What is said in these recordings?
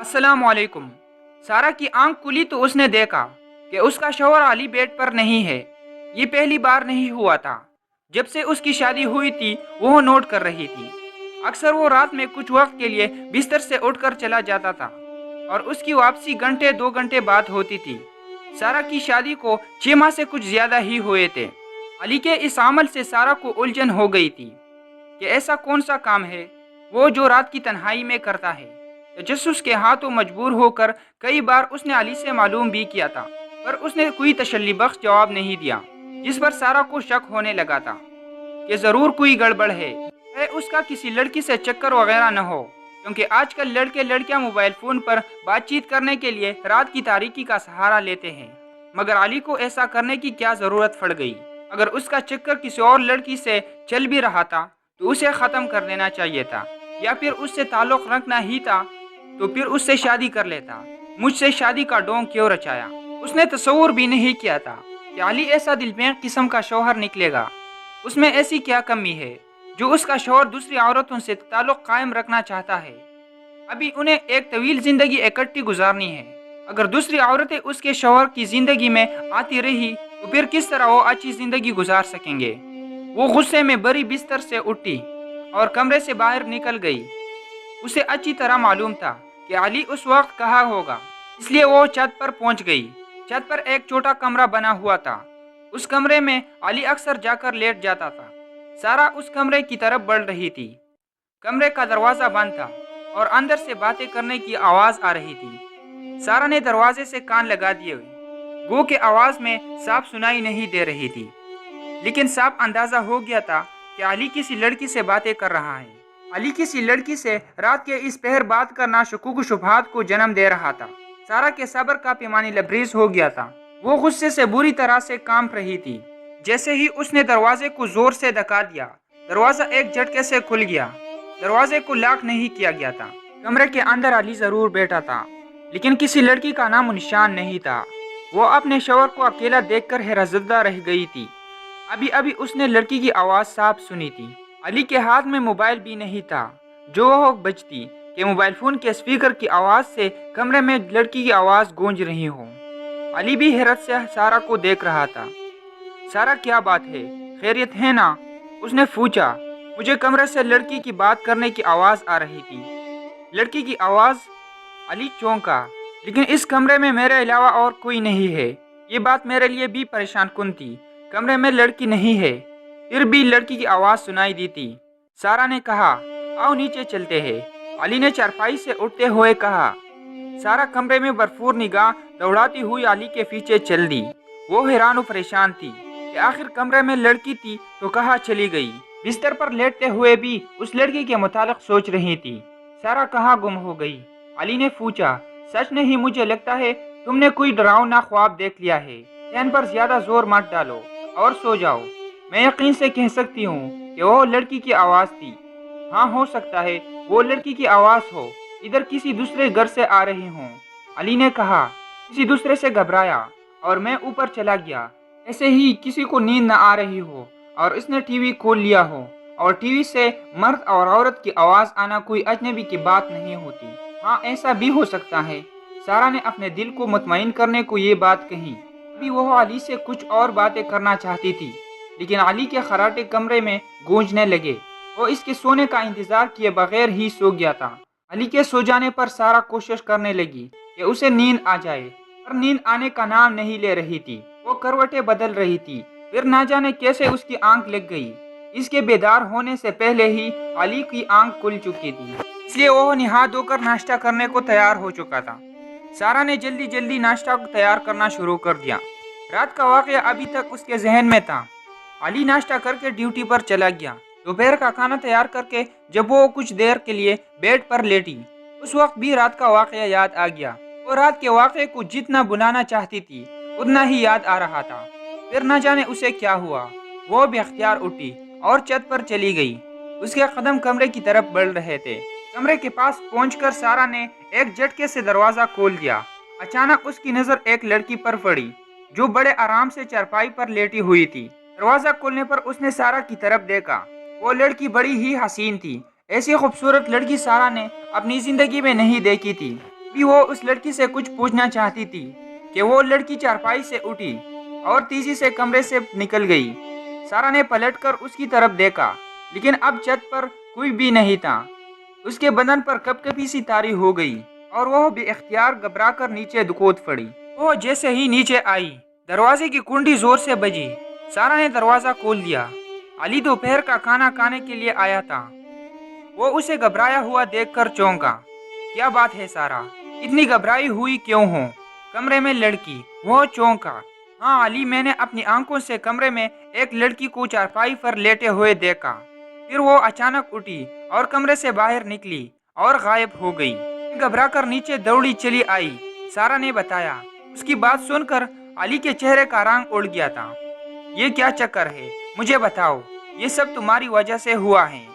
अस्सलाम वालेकुम। सारा की आंख खुली तो उसने देखा कि उसका शौहर अली बेड पर नहीं है। ये पहली बार नहीं हुआ था। जब से उसकी शादी हुई थी वो नोट कर रही थी। अक्सर वो रात में कुछ वक्त के लिए बिस्तर से उठकर चला जाता था और उसकी वापसी घंटे 2 घंटे बाद होती थी। सारा की शादी को 6 माह से कुछ ज्यादा ही हुए थे। अली के इस अमल से सारा को उलझन हो गई थी कि ऐसा कौन सा काम है वो जो रात की तन्हाई में करता है। तजस्सुस के हाथों मजबूर होकर कई बार उसने अली से मालूम भी किया था, पर उसने कोई तसल्ली बख्श जवाब नहीं दिया, जिस पर सारा को शक होने लगा था कि जरूर कोई गड़बड़ है। उसका किसी लड़की से चक्कर वगैरह न हो, क्योंकि आजकल लड़के लड़कियां मोबाइल फोन पर बातचीत करने के लिए रात की तारीकी का सहारा लेते हैं। मगर अली को ऐसा करने की क्या जरूरत पड़ गई? अगर उसका चक्कर किसी और लड़की से चल भी रहा था तो उसे खत्म कर देना चाहिए था, या फिर उससे ताल्लुक रखना ही था तो फिर उससे शादी कर लेता। मुझसे शादी का ढोंग क्यों रचाया? उसने तस्वुर भी नहीं किया था कि अली ऐसा दिलफेंग किस्म का शौहर निकलेगा। उसमें ऐसी क्या कमी है जो उसका शौहर दूसरी औरतों से ताल्लुक कायम रखना चाहता है? अभी उन्हें एक तवील जिंदगी इकट्ठी गुजारनी है। अगर दूसरी औरतें उसके शौहर की जिंदगी में आती रही तो फिर किस तरह वो अच्छी जिंदगी गुजार सकेंगे? वो गुस्से में बड़ी बिस्तर से उठी और कमरे से बाहर निकल गई। उसे अच्छी तरह मालूम था कि अली उस वक्त कहाँ होगा, इसलिए वो छत पर पहुंच गई। छत पर एक छोटा कमरा बना हुआ था। उस कमरे में अली अक्सर जाकर लेट जाता था। सारा उस कमरे की तरफ बढ़ रही थी। कमरे का दरवाजा बंद था और अंदर से बातें करने की आवाज आ रही थी। सारा ने दरवाजे से कान लगा दिए हुए, गो के आवाज में साफ सुनाई नहीं दे रही थी, लेकिन साफ अंदाजा हो गया था कि अली किसी लड़की से बातें कर रहा है। अली किसी लड़की से रात के इस पहर बात करना शुकूक शुबहात को जन्म दे रहा था। सारा के सब्र का पैमानी लबरेज हो गया था। वो गुस्से से बुरी तरह से कांप रही थी। जैसे ही उसने दरवाजे को जोर से धक्का दिया, दरवाजा एक झटके से खुल गया। दरवाजे को लॉक नहीं किया गया था। कमरे के अंदर अली जरूर बैठा था, लेकिन किसी लड़की का नामो निशान नहीं था। वो अपने शौहर को अकेला देखकर हैरतज़दा रह गई थी। अभी अभी उसने लड़की की आवाज़ साफ सुनी थी। अली के हाथ में मोबाइल भी नहीं था। जो हो बचती कि मोबाइल फोन के स्पीकर की आवाज़ से कमरे में लड़की की आवाज़ गूंज रही हो। अली भी हैरत से सारा को देख रहा था। सारा, क्या बात है, खैरियत है ना? उसने पूछा। मुझे कमरे से लड़की की बात करने की आवाज़ आ रही थी। लड़की की आवाज़? अली चौंका। लेकिन इस कमरे में मेरे अलावा और कोई नहीं है। ये बात मेरे लिए भी परेशान कुन थी। कमरे में लड़की नहीं है, फिर भी लड़की की आवाज़ सुनाई दी थी। सारा ने कहा, आओ नीचे चलते हैं। अली ने चारपाई से उठते हुए कहा। सारा कमरे में भरपूर निगाह दौड़ाती हुई अली के पीछे चल दी। वो हैरान और परेशान थी कि आखिर कमरे में लड़की थी तो कहाँ चली गई। बिस्तर पर लेटते हुए भी उस लड़की के मुतालिक सोच रही थी। सारा कहाँ गुम हो गई? अली ने पूछा। सच नहीं, मुझे लगता है तुमने कोई डरावना ख्वाब देख लिया है। ध्यान पर ज्यादा जोर मत डालो और सो जाओ। मैं यकीन से कह सकती हूँ कि वो लड़की की आवाज़ थी। हाँ, हो सकता है वो लड़की की आवाज़ हो, इधर किसी दूसरे घर से आ रही हूँ। अली ने कहा। किसी दूसरे से घबराया और मैं ऊपर चला गया। ऐसे ही किसी को नींद न आ रही हो और इसने टीवी खोल लिया हो, और टीवी से मर्द और औरत की आवाज़ आना कोई अजनबी की बात नहीं होती। हाँ, ऐसा भी हो सकता है। सारा ने अपने दिल को मुतमईन करने को ये बात कही। अभी वो अली से कुछ और बातें करना चाहती थी, लेकिन अली के खर्राटे कमरे में गूंजने लगे। वो इसके सोने का इंतजार किए बगैर ही सो गया था। अली के सो जाने पर सारा कोशिश करने लगी कि उसे नींद आ जाए, पर नींद आने का नाम नहीं ले रही थी। वो करवटें बदल रही थी, फिर ना जाने कैसे उसकी आंख लग गई। इसके बेदार होने से पहले ही अली की आंख खुल चुकी थी, इसलिए वो नहा धोकर नाश्ता करने को तैयार हो चुका था। सारा ने जल्दी जल्दी नाश्ता तैयार करना शुरू कर दिया। रात का वाक़या अभी तक उसके जहन में था। अली नाश्ता करके ड्यूटी पर चला गया। दोपहर का खाना तैयार करके जब वो कुछ देर के लिए बेड पर लेटी, उस वक्त भी रात का वाक़या याद आ गया। वो रात के वाक़े को जितना बुलाना चाहती थी उतना ही याद आ रहा था। फिर न जाने उसे क्या हुआ, वो बेख्तियार उठी और छत पर चली गई। उसके कदम कमरे की तरफ बढ़ रहे थे। कमरे के पास पहुंचकर सारा ने एक झटके से दरवाज़ा खोल दिया। अचानक उसकी नज़र एक लड़की पर पड़ी जो बड़े आराम से चारपाई पर लेटी हुई थी। दरवाज़ा खोलने पर उसने सारा की तरफ देखा। वो लड़की बड़ी ही हसीन थी। ऐसी खूबसूरत लड़की सारा ने अपनी ज़िंदगी में नहीं देखी थी। بھی وہ اس لڑکی سے کچھ پوچھنا چاہتی تھی کہ وہ لڑکی چارپائی سے اٹھی اور تیزی سے کمرے سے نکل گئی۔ سارا نے پلٹ کر اس کی طرف دیکھا، لیکن اب چھت پر کوئی بھی نہیں تھا۔ اس کے بدن پر کپ کپی سی طاری ہو گئی اور وہ بے اختیار گھبرا کر نیچے کود پڑی۔ وہ جیسے ہی نیچے آئی، دروازے کی کنڈی زور سے بجی۔ سارا نے دروازہ کھول دیا۔ علی دوپہر کا کھانا کھانے کے لیے آیا تھا۔ وہ اسے گھبرایا ہوا دیکھ کر چونکا۔ کیا بات ہے سارا؟ اتنی گھبرائی ہوئی کیوں ہو؟ کمرے میں لڑکی۔ وہ چونکا۔ ہاں علی، میں نے اپنی آنکھوں سے کمرے میں ایک لڑکی کو چارپائی پر لیٹے ہوئے دیکھا۔ پھر وہ اچانک اٹھی اور کمرے سے باہر نکلی اور غائب ہو گئی۔ میں گھبرا کر نیچے دوڑی چلی آئی، سارا نے بتایا۔ اس کی بات سن کر علی کے چہرے کا رنگ اڑ گیا تھا۔ یہ کیا چکر ہے؟ مجھے بتاؤ۔ یہ سب تمہاری وجہ سے ہوا ہے۔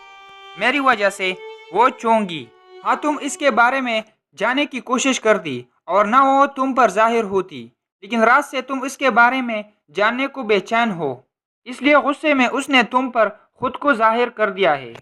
میری وجہ سے؟ وہ چونکی۔ ہاں، تم اس کے بارے میں جاننے کی کوشش کرتی اور نہ وہ تم پر ظاہر ہوتی، لیکن رات سے تم اس کے بارے میں جاننے کو بے چین ہو، اس لیے غصے میں اس نے تم پر خود کو ظاہر کر دیا ہے۔